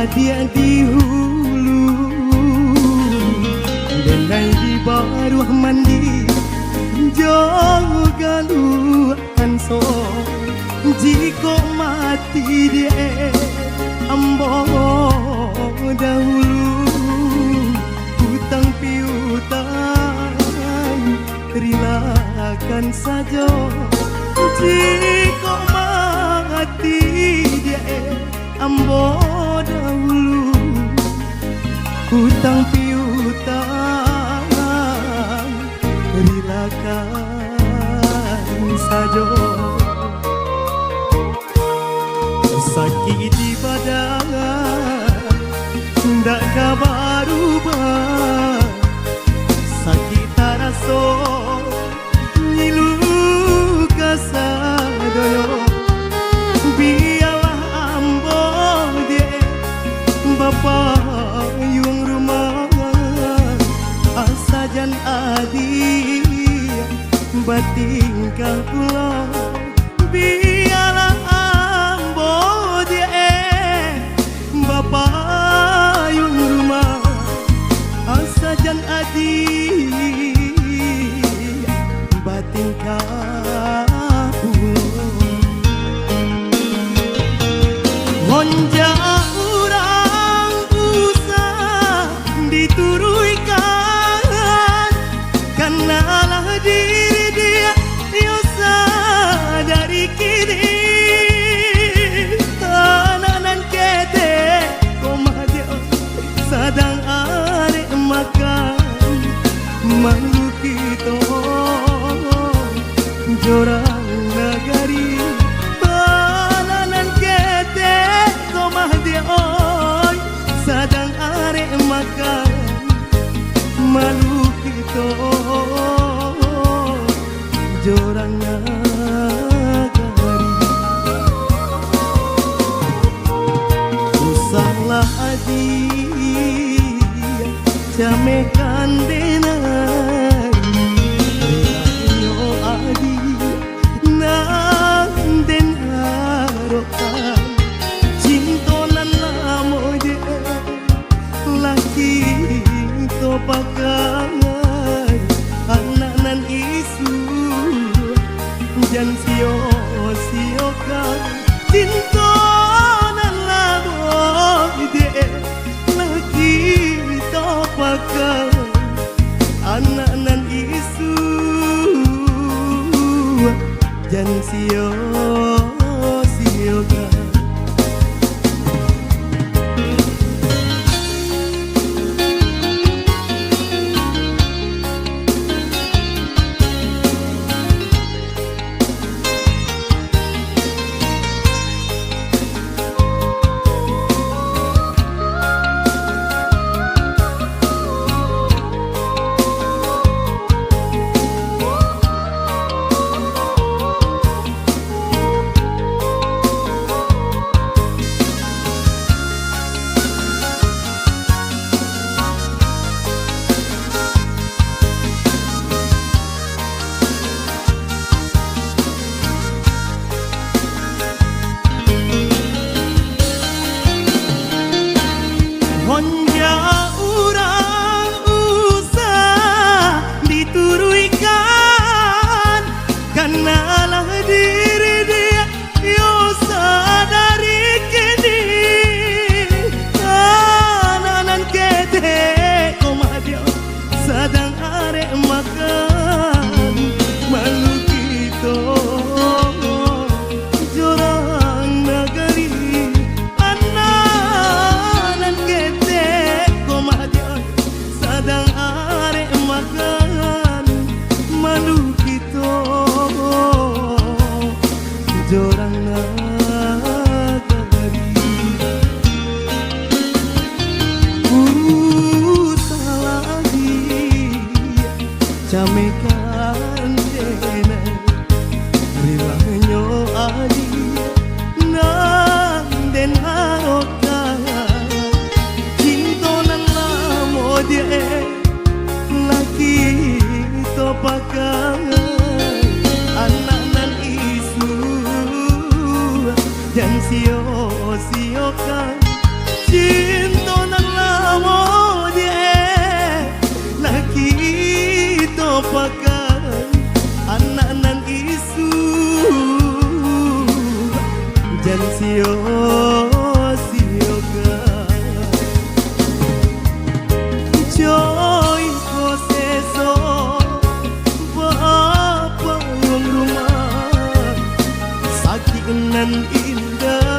dia di hulu denai di baru mandi jaga luan so jika mati dia ambo dahulu hutang piutang relakan saja jika mati dia ambo dahulu hutang piutang relakan saja sakit di badan ndak kabar ubah sakit taraso ngilu kasadoyo biarlah ambo dia bapak yung rumah asajan adi batingkah pulau biarlah ambo dia bapak yung rumah asajan adi batingkah Honja orang usah dituruikan Kanalah diri dia yosa dari kini Tananan kete komadyo sadang arek makan Makhluk itu jorang nagari sadang arek makan makhluk itu jorang nagari usahlah adi jamekan denai yo adi nang den harokan pakai anak nan isu jan sio kan cinta nan labo ide lagi to pakai anak nan isu jan sio kan Honja orang usah dituruikan Kanalah diri dia yo sadari kini Kananan kete komadyo sadang arek makan makhluk itu jorang nagari sadang arek makan makhluk itu jorang nagari salah lagi jamekan denai rilanyo adi nang den harokan dia lagi to pakai anak nan isu dan sio kan nan indah